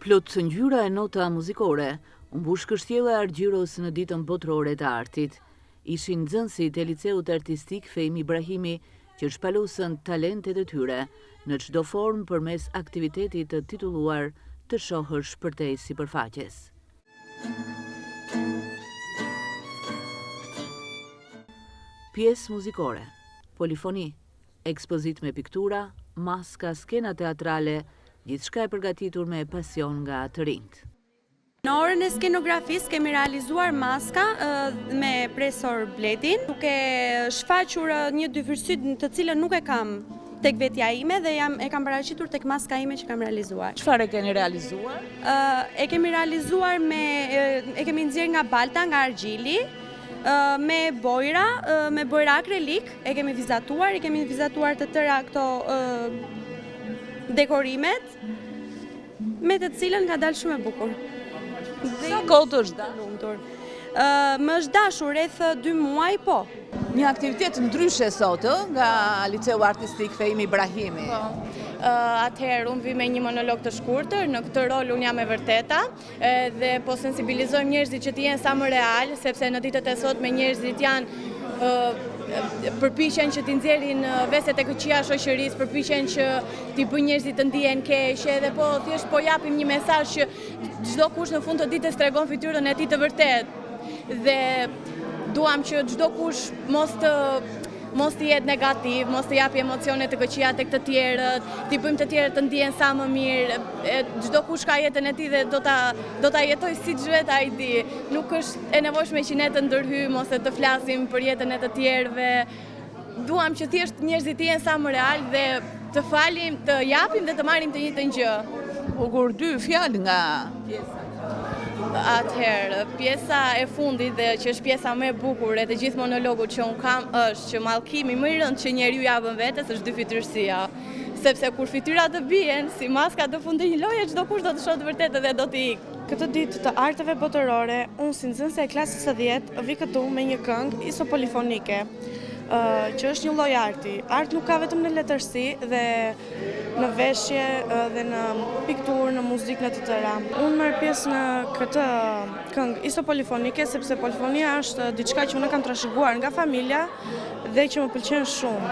Plot ngjyra e nota muzikore, u mbush kështjella e Argjiros në ditën botërore të artit. Ishin nxënësit e liceut artistik Fehmi Ibrahimi që shpalosën talentet e tyre në çdo formë përmes aktivitetit të titulluar Të shohësh përtej sipërfaqes. Pjesë muzikore, polifoni, ekspozit me piktura, maska, skena teatrale, gjithçka e përgatitur me pasion nga të rinjt. Në orën e skenografisë kemi realizuar maska me presor Bledin, duke shfaqur një dyfirsyt të cilën nuk e kam tek vetja ime dhe e kam paraqitur tek maska ime që kam realizuar. Çfarë keni realizuar? E kemi realizuar e kemi nxjerr nga balta, nga argjili, me bojra akrilik, e kemi vizatuar të tëra këto dekorimet, me të cilën ka dalë shumë e bukur. Sa kohë të është dashur? Më është dashur rreth 2 muaj, po. Një aktivitet ndryshe sot nga Liceu Artistik Fehmi Ibrahimi. Atëherë unë vi me një monolog të shkurtër, në këtë rol unë jam e vërteta dhe po sensibilizojmë njerëzit që të jenë sa më real, sepse në ditët e sotme njerëzit janë përpiqen që t'i nxjerrin veset e këqija shoqërisë, përpiqen që t'i bëjnë njerëzit të ndihen keq, edhe po thjesht po japim një mesazh që çdo kush në fund të ditës tregon fytyrën e tij të vërtetë. Dhe duam që çdo kush mos të jetë negativ, mos të japi emocione të këqija tek të tjerët, t'i bëjmë të tjerët të ndihen sa më mirë. Çdo kush ka jetën e tij dhe do ta jetoj siç vet ai di. Nuk është e nevojshme që ne të ndërhyjmë ose të flasim për jetën e të tjerëve. Duam që thjesht njerëzit të jenë sa më real dhe të falim, të japim dhe të marrim të njëjtën gjë. Kur 2 fjalë nga pjesa. Atëherë, pjesa e fundit dhe që është pjesa më e bukur e të gjithë monologut që unë kam është që mallkimi më i rënd që njeriu ja bën vetes është dyfytyrësia. Sepse kur fytyrat të bien, si maska të fundit një loje, çdo kush do të shohë të vërtetë dhe do të ikë. Këtë ditë të arteve botërore, unë si nxënëse e klasës së 10 vi këtu me një këngë isopolifonike, që është një lloj arti. Art nuk ka vetëm në letërsi dhe në veshje dhe në pikturë, në muzikë, në të tëra. Unë merr pjesë në këtë këngë isopolifonike sepse polifonia është diçka që unë kam trashëguar nga familja dhe që më pëlqen shumë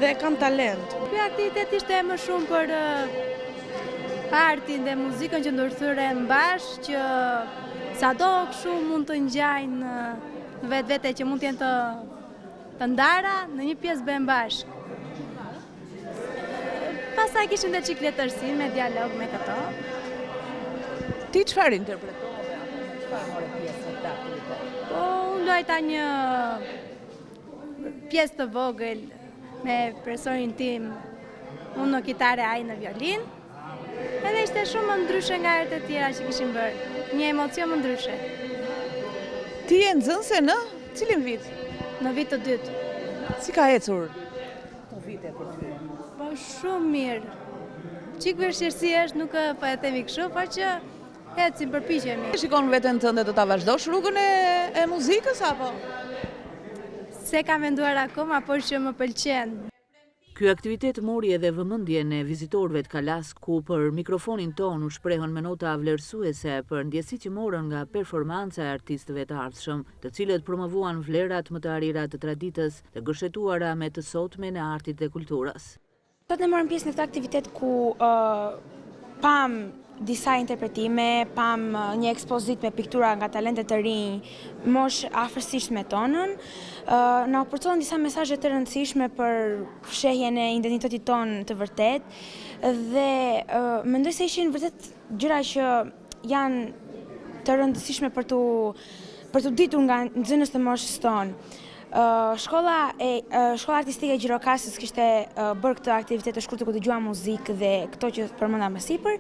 dhe kam talent. Ky aktivitet ishte më shumë për artin dhe muzikën që ndërthyren bashkë, që sado kështu mund të ngjajnë vetvete që mund të jenë të ndara në një pjesë bëhen bashkë. Pastaj kishim dhe çik letërsi me dialog me këto. Ti çfarë interpretove? Çfarë morë pjesë në këtë aktivitet? Po, unë luajta një pjesë të vogël me profesorin tim, unë në kitare, ai në violin. Edhe ishte shumë më ndryshe nga herët e tjera që kishim bërë. Një emocion më ndryshe. Ti je nxënëse në cilin vit? Në vit të dytë. Si ka ecur këto vite për ty? Po shumë mirë. Çik vështirësi është, nuk po e themi kështu, por që ecim, përpiqemi. Shikon veten tënde të ta vazhdosh rrugën e muzikës apo? Se kam menduar akoma, por që më pëlqen. Ky aktivitet mori edhe vëmendjen e vizitorëve të Kalas, ku për mikrofonin ton u shprehën me nota vlerësuese për ndjesitë që morën nga performanca e artistëve të ardhshëm, të cilët promovuan vlerat më të arira të traditës të gëshetuara me të sotmen e artit dhe kulturës. Sot ne morëm pjesë në këtë aktivitet ku pam disa interpretime, pam një ekspozit me piktura nga talentet të rinj, mosh afërsisht me tonën. Na u përcjellën disa mesazhe të rëndësishme për fshehjen e identitetit ton të vërtet dhe mendoj se ishin vërtet gjëra që janë të rëndësishme për të ditur nga nxënës të moshës tonë. Shkolla artistike e Gjirokastës kishte bërë këtë aktivitet të shkurtër ku dëgjuam muzikë dhe këto që përmenda më sipër,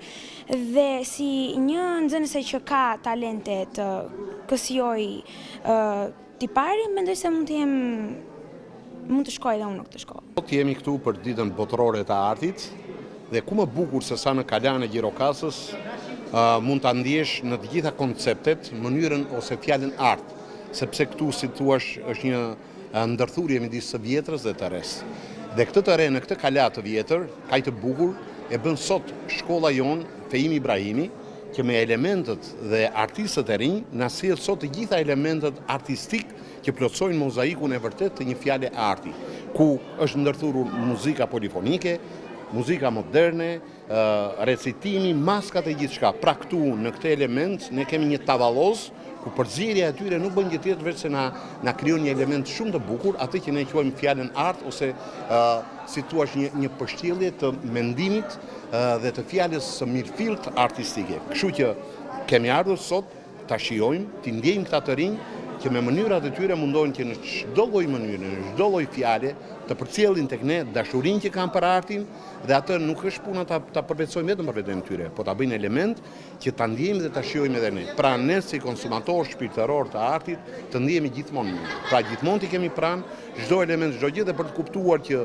dhe si një nxënëse që ka talente të kësjoj tipari, mendoj se mund të shkoj edhe unë në këtë shkollë. Sot jemi këtu për ditën botërore të artit dhe ku më bukur se sa në Kalan e Gjirokastës mund ta ndjesh në të gjitha konceptet mënyrën ose fjalën art. Sepse këtu, si thuash, është një ndërthurje midis së vjetrës dhe të res. Dhe këtë të re në këtë Kala të vjetër, kaq të bukur, e bën sot shkolla jonë Feimi Ibrahimi, që me elementet dhe artistët e rinj na sjell sot të gjitha elementet artistik që plotësojnë mozaikun e vërtet të një fjale arti, ku është ndërthurur muzika polifonike, muzika moderne, recitimi, maskat e gjithçka. Pra këtu në këtë element ne kemi një tavalloz ku përzierja e tyre nuk bën gjë tjetër veç se na krijon një element shumë të bukur, atë që ne quajmë fjalën art ose si thua një përshtyllje të mendimit dhe të fjalës së mirëfillt artistike. Kështu që kemi ardhur sot ta shijojmë, t'i ndjejmë këta të rinj që me mënyrat e tyre mundohen që në çdo lloj mënyre, në çdo lloj fjale të përcjellin tek ne dashurinë që kanë për artin dhe atë nuk është puna ta përvetsojmë vetëm për veten e tyre, po ta bëjnë element që ta ndjejmë dhe ta shijojmë edhe ne. Pra ne si konsumator shpirtëror të artit të ndjehemi gjithmonë mirë. Pra gjithmonë t'i kemi pranë çdo element, çdo gjë dhe për të kuptuar që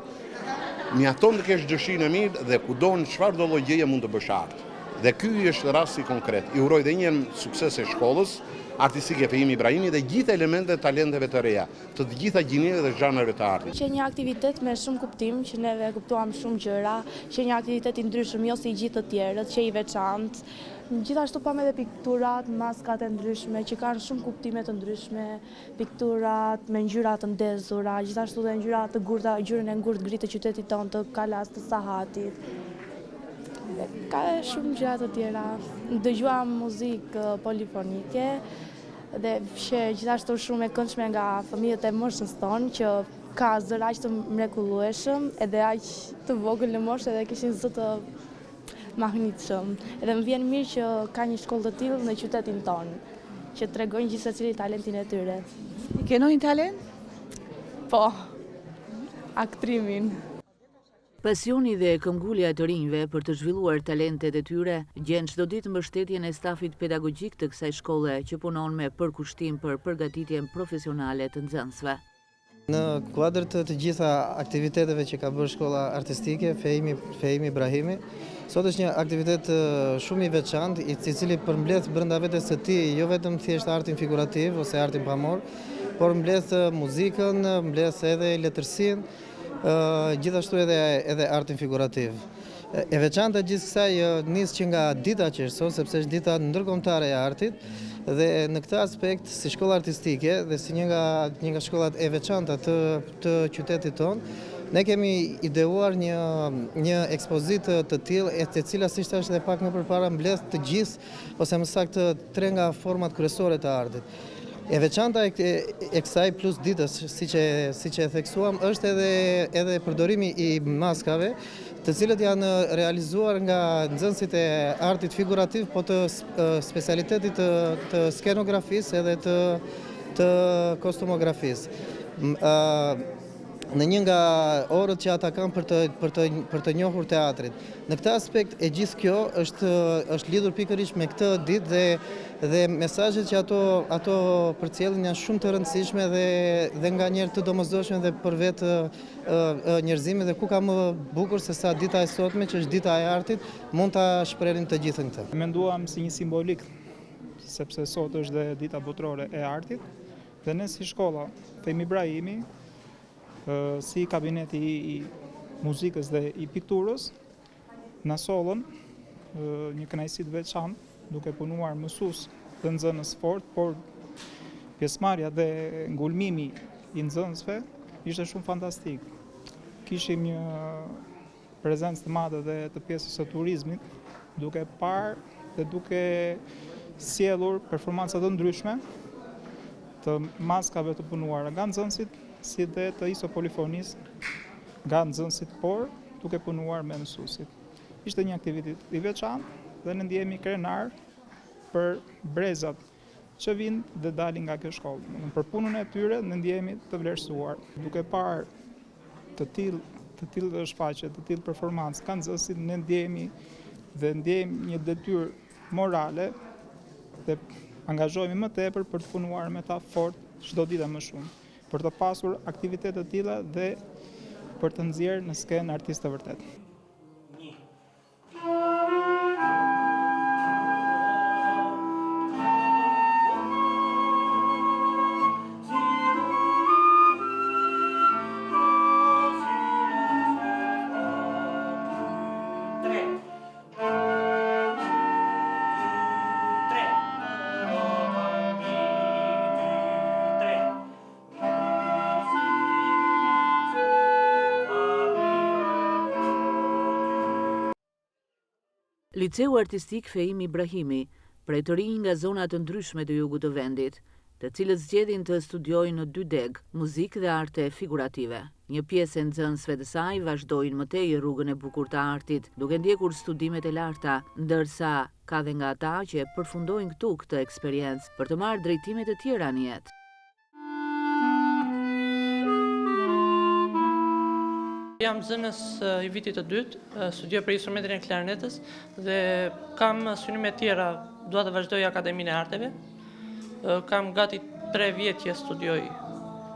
mjafton të kesh dëshirën e mirë dhe kudo në çfarëdo lloj gjëje mund të bësh art. Dhe ky është rasti konkret. I uroj edhe një herë sukses e shkollës artistike Feimi Ibrahimi dhe gjithë elementeve dhe talenteve të reja, të gjitha gjinjeve dhe zhanreve të artit. Që një aktivitet me shumë kuptim, që neve kuptuam shumë gjëra, që një aktivitet i ndryshëm, jo si gjithë të tjerët, që i veçantë. Gjithashtu pam edhe pikturat, maskat e ndryshme, që kanë shumë kuptime të ndryshme, pikturat me ngjyra të ndezura, gjithashtu dhe ngjyra të gurta, ngjyrën e ngurtë gri të qytetit tonë, të Kalas, të Sahatit. Ka shumë gjëra të tjera. Dëgjuam muzikë polifonike dhe që gjithashtu shumë e këndshme nga fëmijët e moshës tonë që ka zër aq të mrekullueshëm edhe aq të vogël në moshë dhe kishin zë të mahnitshëm. Edhe më vjen mirë që ka një shkollë të tillë në qytetin tonë, që tregojnë gjithsecili talentin e tyre. Ke ndonjë talent? Po, aktrimin. Pasioni dhe këmbgulja të rinjve për të zhvilluar talentet e tyre gjen çdo ditë mbështetjen e stafit pedagogjik të kësaj shkolle që punon me përkushtim për përgatitjen profesionale të nxënësve. Në kuadër të gjitha aktiviteteve që ka bërë shkolla artistike Feimi Ibrahimi, sot është një aktivitet shumë i veçantë, i cili përmbledh brenda vetes së tij jo vetëm thjesht artin figurativ ose artin pamor, por mbledh muzikën, mbledh edhe letërsinë, gjithashtu edhe artin figurativ. E veçanta gjithë kësaj nis që nga dita qershor, sepse është dita ndërkombëtare e artit, dhe në këtë aspekt si shkolla artistike dhe si një nga shkollat e veçanta të qytetit tonë, ne kemi ideuar një ekspozitë të tillë, e cila siç thash edhe pak më përpara mbledh të gjithë ose më saktë 3 nga format kryesore të artit. E veçanta e kësaj plus ditës, siç e theksuam, është edhe përdorimi i maskave, të cilët janë realizuar nga nxënësit e artit figurativ, po të specialitetit të skenografisë edhe të kostumografisë. Në një nga orët që ata kanë për të njohur teatrit. Në këtë aspekt e gjithë kjo është lidhur pikërisht me këtë ditë dhe mesazhet që ato përcjellin janë shumë të rëndësishme dhe nganjëherë të domosdoshme dhe për vetë njerëzimin, dhe ku ka më bukur se sa dita e sotme, që është dita e artit, mund ta shprehin të gjithën këtë. Menduam si një simbolik, sepse sot është dhe dita botërore e artit, dhe ne si shkolla Feimi Ibrahimi, si kabineti i muzikës dhe i pikturës, na sollën një kënaqësi të veçantë, duke punuar mësues dhe nxënës fort, por pjesëmarrja dhe ngulmimi i nxënësve ishte shumë fantastik. Kishim një prezencë të madhe dhe të pjesës së turizmit, duke parë dhe duke sjellur performanca të ndryshme të maskave të punuara nga nxënësit, si dhe të isopolifonisë nga nxënësit, por duke punuar me mësuesit. Ishte një aktivitet i veçantë dhe ne ndjehemi krenar për brezat që vinë dhe dalin nga kjo shkollë. Për punën e tyre ne ndjehemi të vlerësuar. Duke parë të tillë shfaqje, të tillë performancë ka nxënësit, ne ndjehemi një detyrë morale dhe angazhohemi më tepër për të punuar me ta fort çdo ditë më shumë, për të pasur aktivitete të tilla dhe për të nxjerrë në skenë artistë të vërtet. Liceu Artistik Feimi Ibrahimi, prej të rinj nga zona të ndryshme të jugut të vendit, të cilët zgjedhin të studiojnë në 2 deg, muzikë dhe arte figurative. Një pjesë e nxënësve të saj vazhdojnë mëtej rrugën e bukur të artit, duke ndjekur studimet e larta, ndërsa ka dhe nga ata që përfundojnë këtu këtë eksperiencë për të marrë drejtime të tjera në jetë. Jam zënës i vitit të dytë, studioj për instrumentin e klarinetës dhe kam synime tjera, dua të vazhdoj Akademinë e Arteve. Kam gati 3 vjet që studioj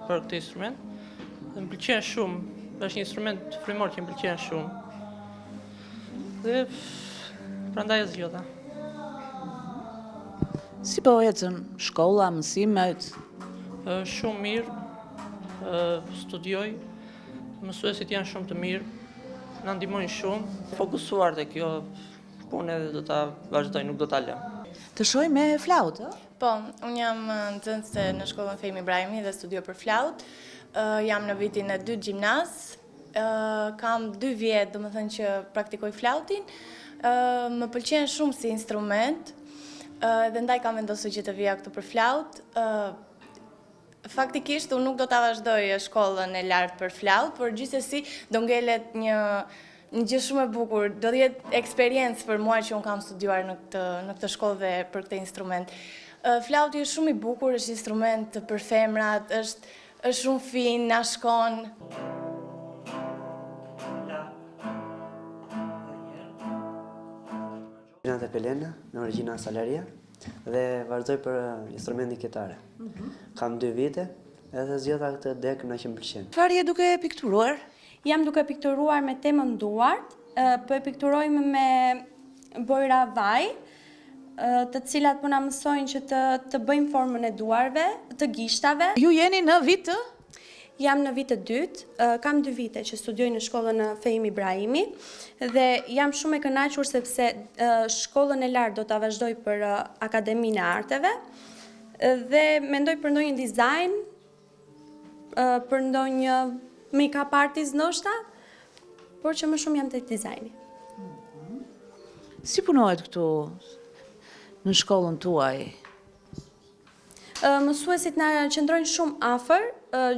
për këtë instrument. Më pëlqen shumë, është një instrument frymor që më pëlqen shumë. Dhe prandaj e zgjodha. Si po ecën shkolla, mësimet? Shumë mirë, studioj. Mësuesit janë shumë të mirë, na ndihmojnë shumë. Fokusuar te kjo punë dhe do ta vazhdoj, nuk do ta lëm. Të shoj me flautë? Po, unë jam nxënëse në shkollën Feimi Ibrahimi dhe studioj për flautë. Jam në vitin e 2 gjimnaz. Kam 2 vjet, domethënë që praktikoj flautin. Më pëlqen shumë si instrument. Dhe ndaj kam vendosur që të vija këtu për flautë. Faktikisht, unë nuk do të vazhdoj shkollën e lartë për flautë, por gjithsesi do ngelet një gjë shumë e bukur, do të jetë eksperiencë për mua që unë kam studiuar në këtë shkollë dhe për këtë instrument. Flauti është shumë i bukur, është instrument për femrat, është shumë fin, na shkon. Gjinate Pelena, në origjina Salaria, dhe vazhdoj për instrumentin kitare. Kam 2 vite, edhe zgjodha këtë deg në që më pëlqen. Çfarë je duke pikturuar? Jam duke pikturuar me temën duart, po e pikturojmë me bojra vaj, të cilat po na mësojnë që të bëjmë formën e duarve, të gishtave. Ju jeni në vit të? Jam në vit të dytë, kam 2 vite që studioj në shkollën e Feimi Ibrahimi dhe jam shumë e kënaqur sepse shkollën e lartë do ta vazhdoj për Akademinë e Arteve dhe mendoj për ndonjë dizajn, për ndonjë make-up artist ndoshta, por që më shumë jam tek dizajni. Si punohet këtu në shkollën tuaj? Mësuesit na qëndrojnë shumë afër,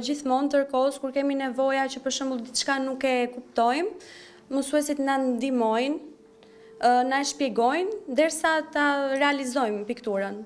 gjithmonë ndërkohës kur kemi nevoja që për shembull diçka nuk e kuptojmë, mësuesit na ndihmojnë, na e shpjegojnë derisa ta realizojmë pikturën.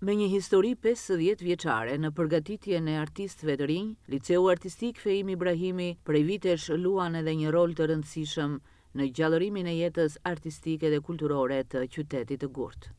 Me një histori 50 vjeçare në përgatitjen e artistëve të rinj, Liceu Artistik Feimi Ibrahimi prej vitesh luan edhe një rol të rëndësishëm në gjallërimin e jetës artistike dhe kulturore të qytetit të Gurtë.